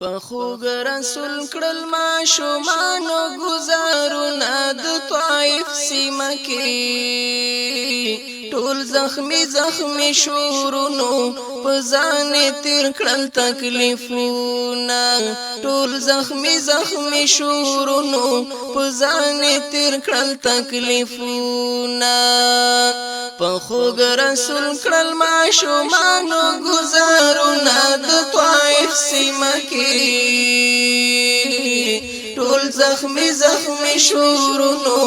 پخوګ رسول کړل ما شومانو گزارونه د طائف سیمه کې ټول زخمی زخمی شورونو په ځان تیر کړل تکلیفونه ټول زخمی زخمی شورونو په ځان تیر کړل تکلیفونه پخوګ رسول کړل ما شومانو گزارونه د طائف سیمه کې ټول زخمی زخمی شورونو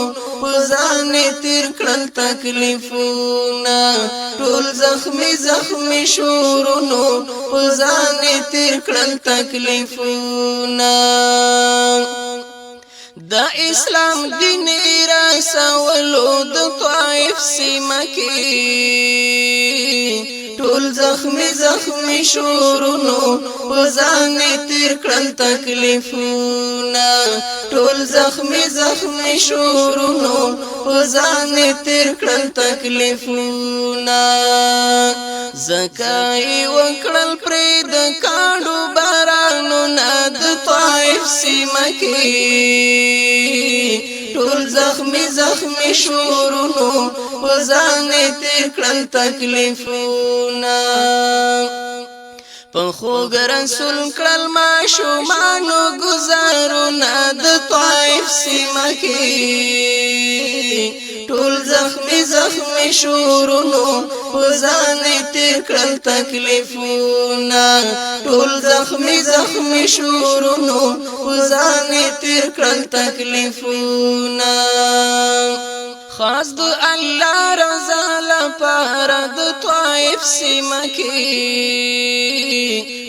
په ځان تیر کړل تکلیفونه ټول زخمی زخمی شورونو په ځان تیر کړل تکلیفونه د اسلام دین رسولو د طائف سیمه کې ټول زخمی زخمی شورونو په ځان تیر کړل تکلیفونه ټول زخمی زخمی شورونو په ځان تیر کړل تکلیفونه زکای وکړل پرې د کاڼو بارانونه د طائف سیمه کې ټول زخمی زخمی شورونو په ځان تیر کړل تکلیفونه پخوګ رسول کړل ما شومانو گزارونه د طائف سیمه کې ټول زخمی زخمی شورونو په ځان تیر کړل تکلیفونه ټول زخمی زخمی شورونو په ځان تیر کړل تکلیفونه خاص د الله رضا لپاره د طائف سیمه کې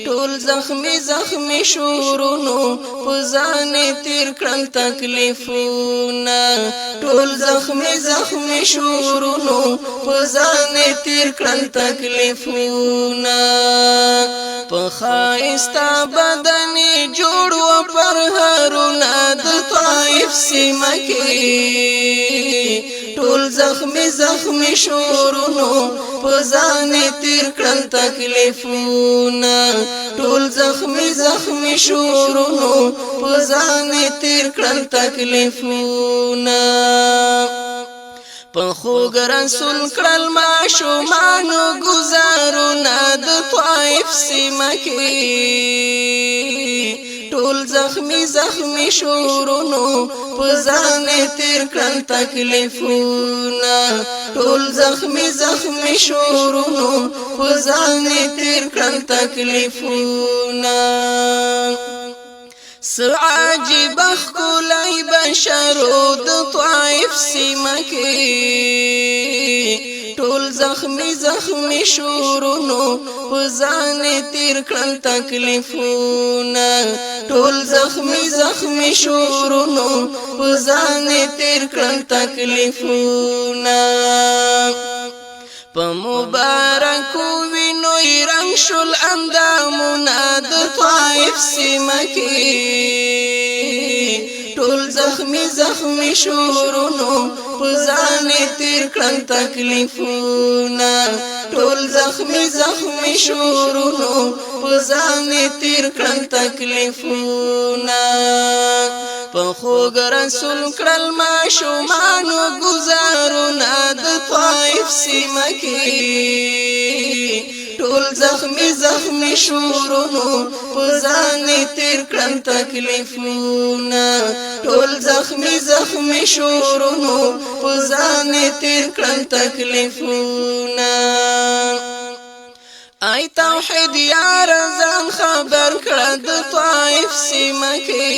ټول زخمی زخمی شورونو په ځان تیر کړل تکلیفونه ټول زخمی زخمی شورونو په ځان تیر کړل تکلیفونه په خایسته بدن جوړ و پرهرونه د طائف سیمه کې ټول زخمی زخمی شورونو په ځان تیر کړل تکلیفونه ټول زخمی زخمی شورونو په ځان تیر کړل تکلیفونه پخوګ رسول کړل ما شومانو گزارونه د طائف سیمه کې ټول زخمی زخمی شورونو په ځان تیر کړل تکلیفونه ټول زخمی زخمی شورونو په ځان تیر کړل تکلیفونه عجیب ښکلی بشرو د طائف سیمه کې ټول زخمی زخمی شورونو په ځان تیر کړل تکلیفونه ټول زخمی زخمی شورونو په ځان تیر کړل تکلیفونه په مبارکو وینو رنګ شول اندامونه د طائف سیمه کې ټول زخمی زخمی شورونو په ځان تیر کړل تکلیفونه ټول زخمی زخمی شورونو په ځان تیر کړل تکلیفونه پخوګ رسول کړل ما شومانو گزارونه د طائف سیمه کې ټول زخمی زخمی شورونو په ځان تیر کړل تکلیفونه ټول زخمی زخمی شورونو په ځان تیر کړل تکلیفونه ای توحید یار ځان خبر کړه د طائف سیمه کې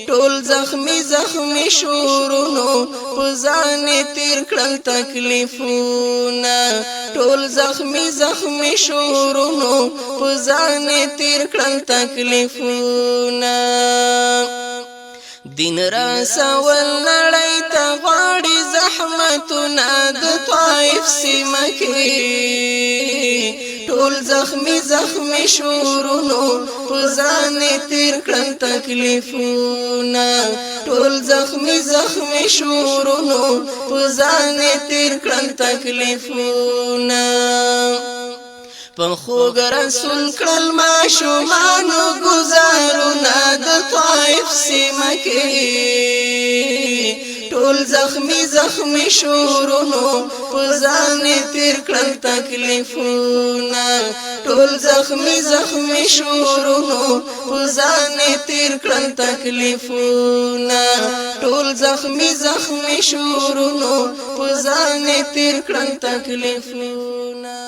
ټول زخمی زخمی شورونو په ځان تیر کړل تکلیفونه ټول زخمی زخمی شورونو په ځان تیر کړل تکلیفونه دین رسول نړۍ ته غواړي زحمتونه د طائف سیمه کې ټول زخمی زخمی شورونو په ځان تیر کړل تکلیفونه ټول زخمی زخمی شورونو په ځان تیر کړل تکلیفونه په خوږ رسول کړل ماشومانو ګزارونه د طائف سیمه کې ټول زخمی زخمی شورونو په ځان تیر کړل تکلیفونه ټول زخمی زخمی شورونو په ځان تیر کړل تکلیفونه ټول زخمی زخمی شورونو په ځان تیر کړل تکلیفونه